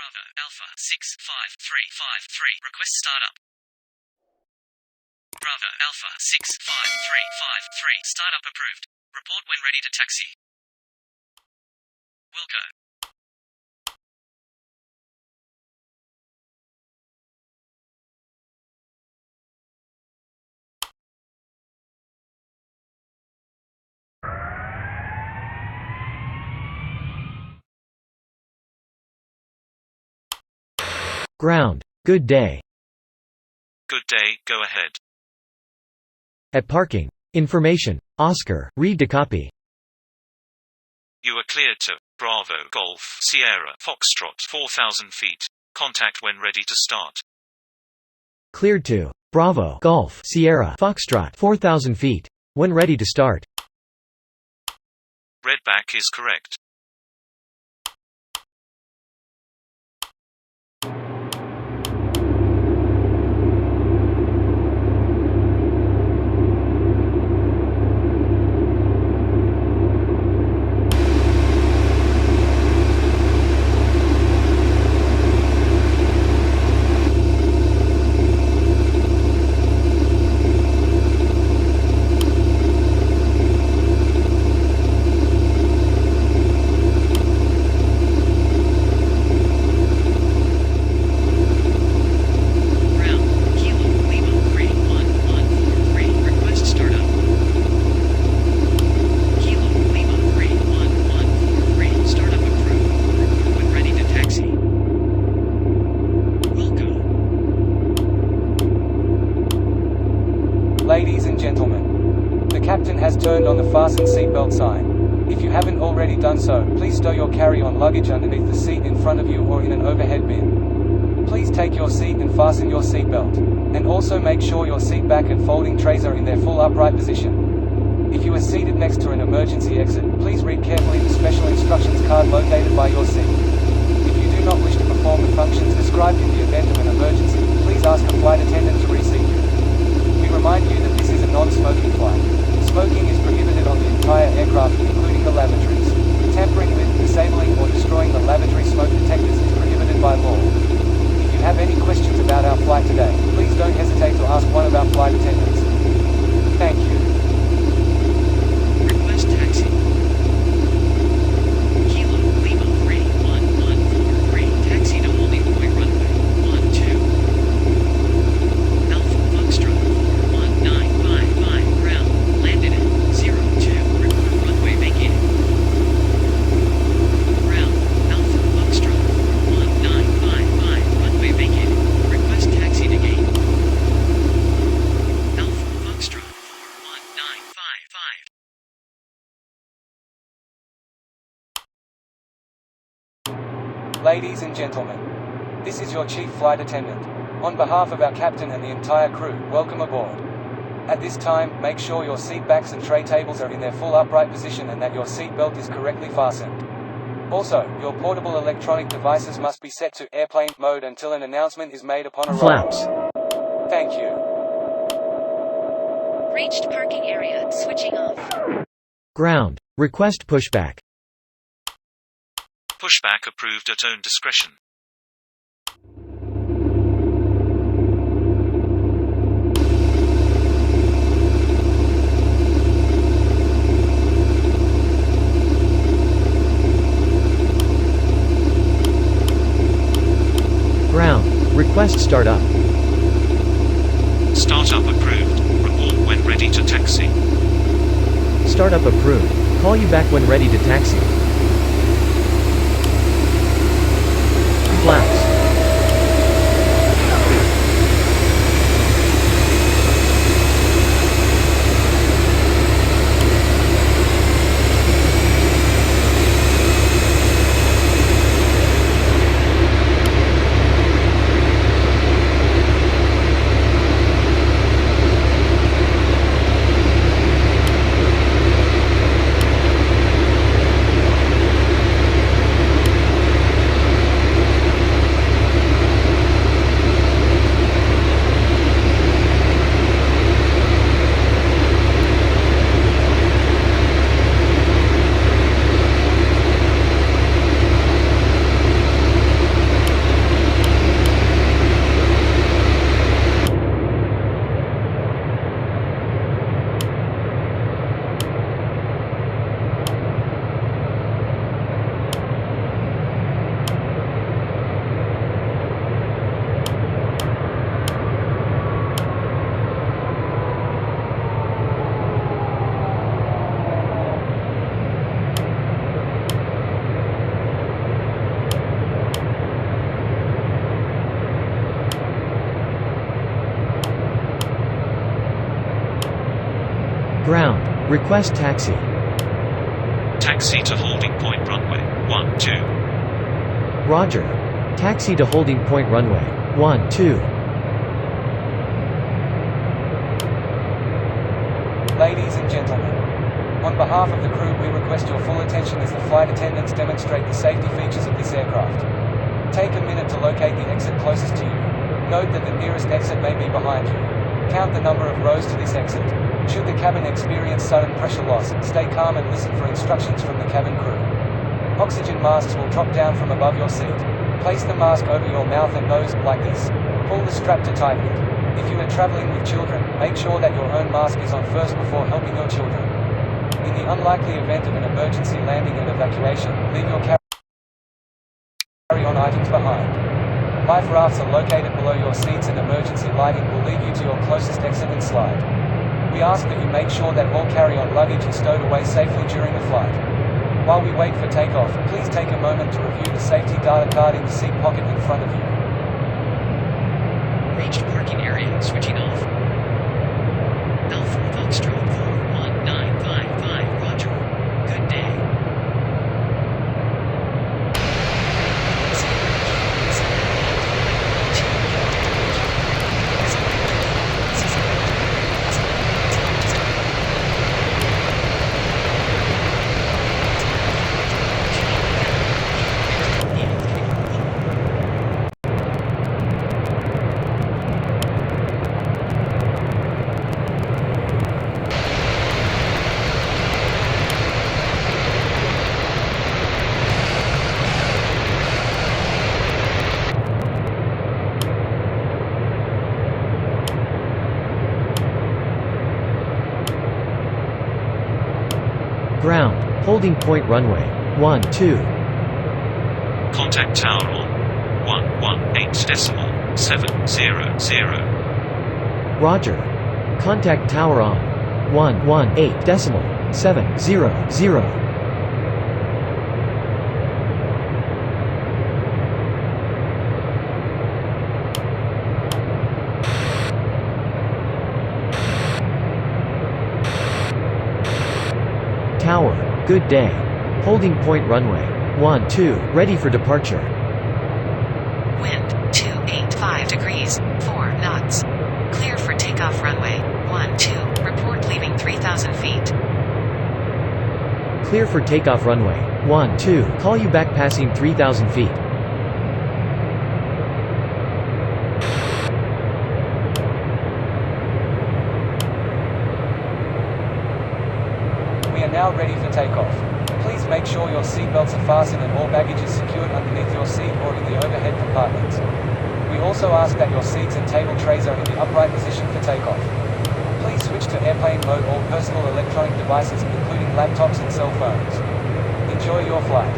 Bravo, Alpha, 65353, request startup. Bravo, Alpha, 65353, startup approved. Report when ready to taxi. Wilco. Ground. Good day. Good day, go ahead. At parking. Information. Oscar, read to copy. You are cleared to Bravo, Golf, Sierra, Foxtrot, 4,000 feet. Contact when ready to start. Cleared to Bravo, Golf, Sierra, Foxtrot, 4,000 feet. When ready to start. Redback is correct. Ladies and gentlemen, the captain has turned on the fasten seatbelt sign. If you haven't already done so, please stow your carry-on luggage underneath the seat in front of you or in an overhead bin. Please take your seat and fasten your seatbelt. And also make sure your seat back and folding trays are in their full upright position. If you are seated next to an emergency exit, please read carefully the special instructions card located by your seat. If you do not wish to perform the functions described in the event of an emergency, please ask a flight attendant to reseat you. We remind you that this is a non-smoking flight. Smoking is prohibited on the entire aircraft, including the lavatories. Tampering with, disabling or destroying the lavatory smoke detectors is prohibited by law. If you have any questions about our flight today, please don't hesitate to ask one of our flight attendants. Thank you. Request taxi. Kilo Lima 31143, taxi to Holding Point runway 12. Alpha Foxtrot 41955, ground, landed at 02, report runway vacated. Ground, Alpha Foxtrot 41955, runway vacated. Request taxi to gate. Alpha Foxtrot 41955. Ladies and gentlemen, this is your chief flight attendant. On behalf of our captain and the entire crew, welcome aboard. At this time, make sure your seat backs and tray tables are in their full upright position and that your seat belt is correctly fastened. Also, your portable electronic devices must be set to airplane mode until an announcement is made upon arrival. Flaps. Thank you. Reached parking area, switching off. Ground. Request pushback. Pushback approved at own discretion. Ground. Request startup. Startup approved. Report when ready to taxi. Startup approved. Call you back when ready to taxi. Flaps. Ground. Request taxi. Taxi to holding point runway 12. Roger. Taxi to holding point runway 12. Ladies and gentlemen, on behalf of the crew, we request your full attention as the flight attendants demonstrate the safety features of this aircraft. Take a minute to locate the exit closest to you. Note that the nearest exit may be behind you. Count the number of rows to this exit. Should the cabin experience sudden pressure loss, stay calm and listen for instructions from the cabin crew. Oxygen masks will drop down from above your seat. Place the mask over your mouth and nose, like this. Pull the strap to tighten it. If you are traveling with children, make sure that your own mask is on first before helping your children. In the unlikely event of an emergency landing and evacuation, leave your carry-on items behind. Life rafts are located below your seats and emergency lighting will lead you to your closest exit and slide. We ask that you make sure that all carry-on luggage is stowed away safely during the flight. While we wait for takeoff, please take a moment to review the safety data card in the seat pocket in front of you. Reached parking area, switching off. Alpha Foxtrot 41955, roger. Good day. Ground. Holding point runway 12. Contact tower on 118.700. Roger. Contact tower on 118.700. Tower. Good day. Holding point runway 12, ready for departure. Wind 285 degrees, 4 knots. Clear for takeoff runway 12. Report leaving 3,000 feet. Clear for takeoff runway 12. Call you back passing 3,000 feet. We are now ready for takeoff. Please make sure your seatbelts are fastened and all baggage is secured underneath your seat or in the overhead compartments. We also ask that your seats and table trays are in the upright position for takeoff. Please switch to airplane mode all personal electronic devices, including laptops and cell phones. Enjoy your flight.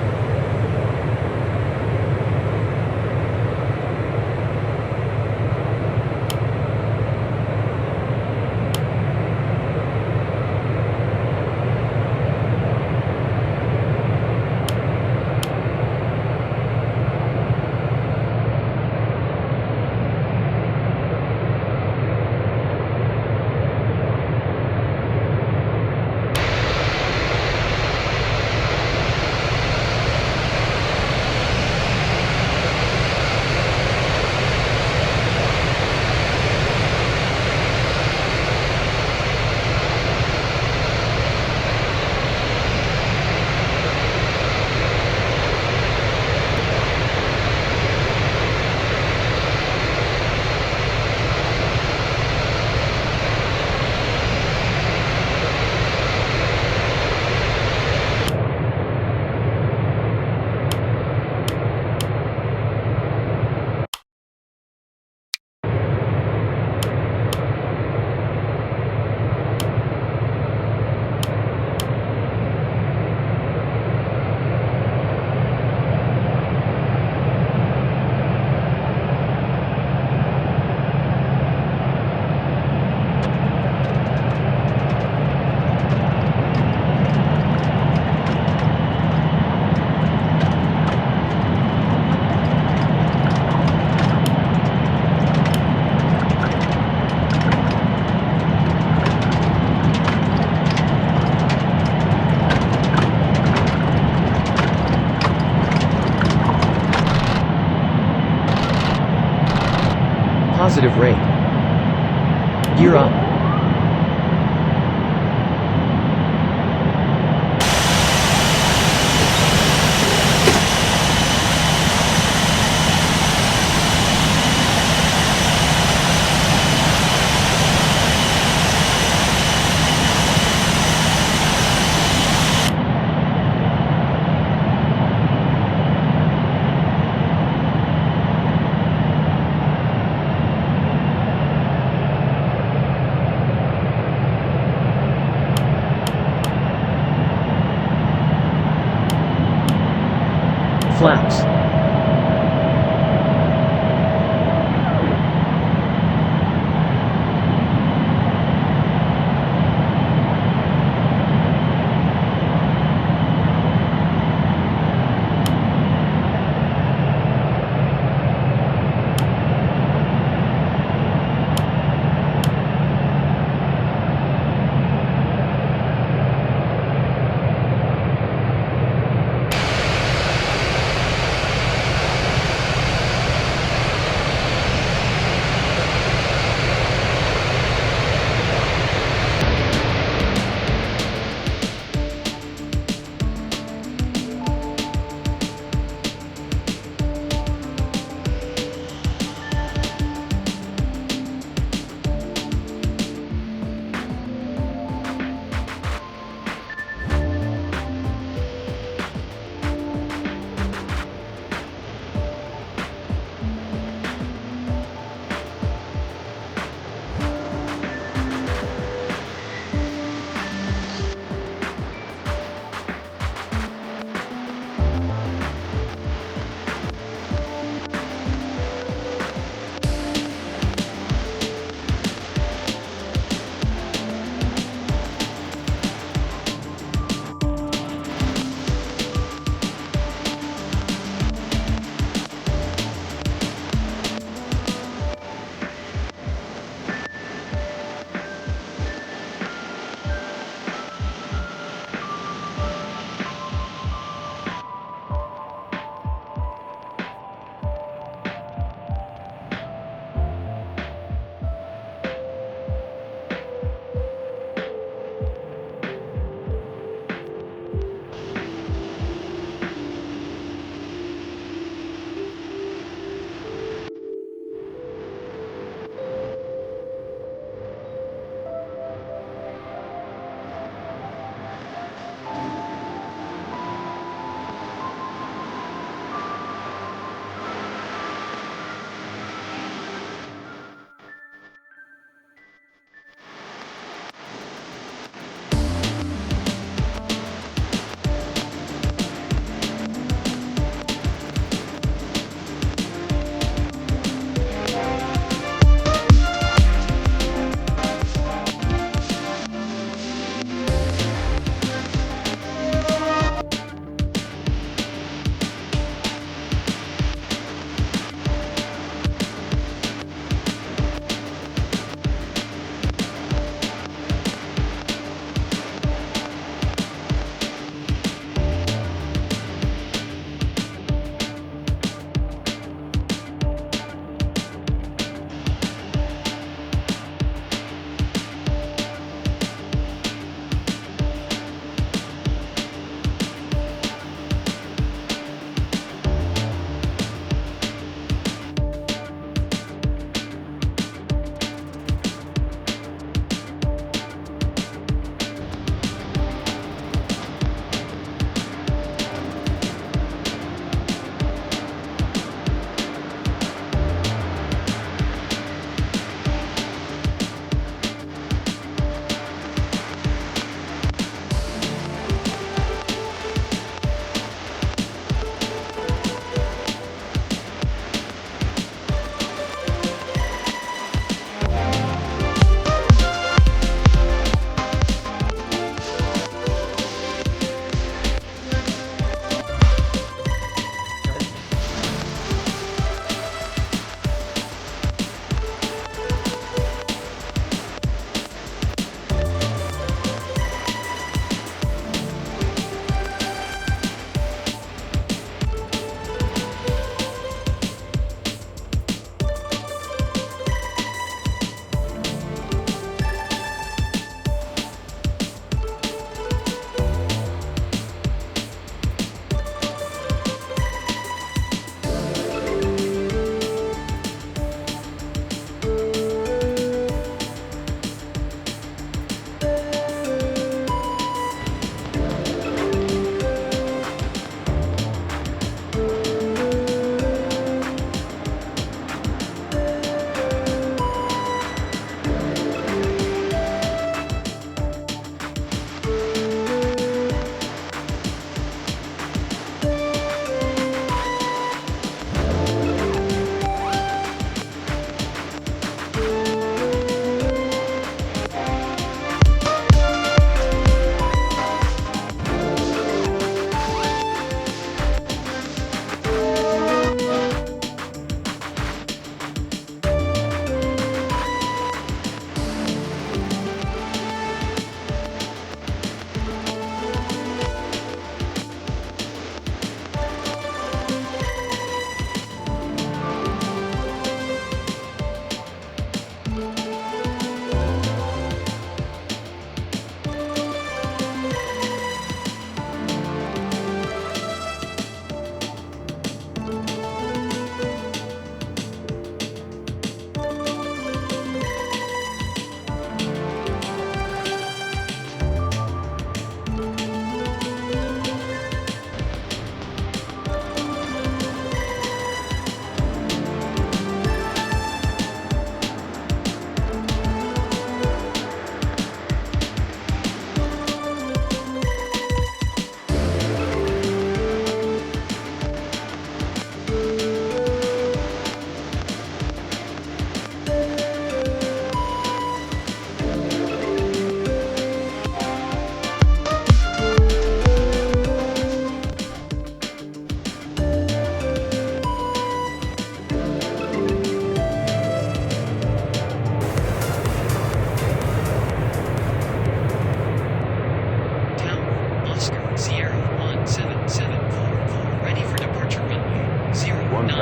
positive rate. Gear up. Flaps.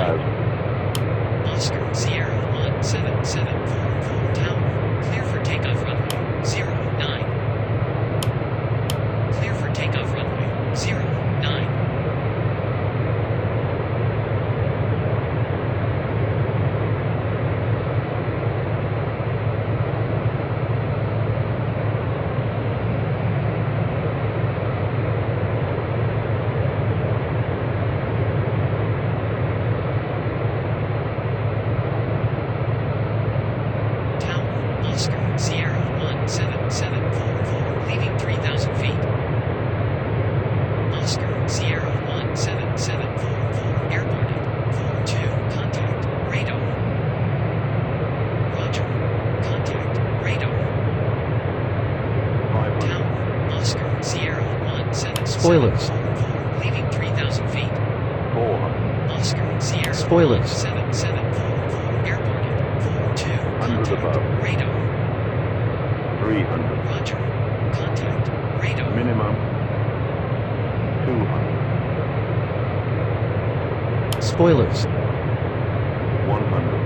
Oscar Sierra 1774 Tower. Clear for takeoff runway 09. Clear for takeoff runway 09. Oscar Sierra 1774 leaving 3,000 feet. Oscar Sierra 1774 airborne 42 contact radar. Roger. Contact radar. Tower Oscar Sierra 1774 Spoilers. leaving 3,000 feet. 400. Oscar Sierra Spoilers. 1774 airborne 42 contact above. radar. 300. Roger. Contact radar. Minimum 200. Spoilers. 100.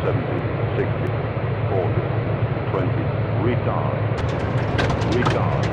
70. 60. 40. 20. Retard. Retard.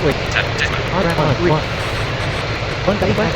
Wait. One day back.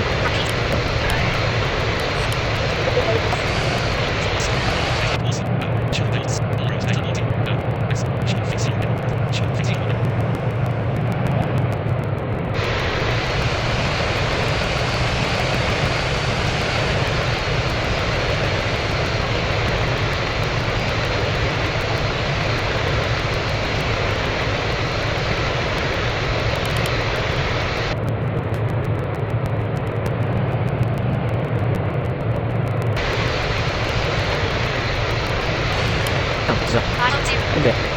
Okay.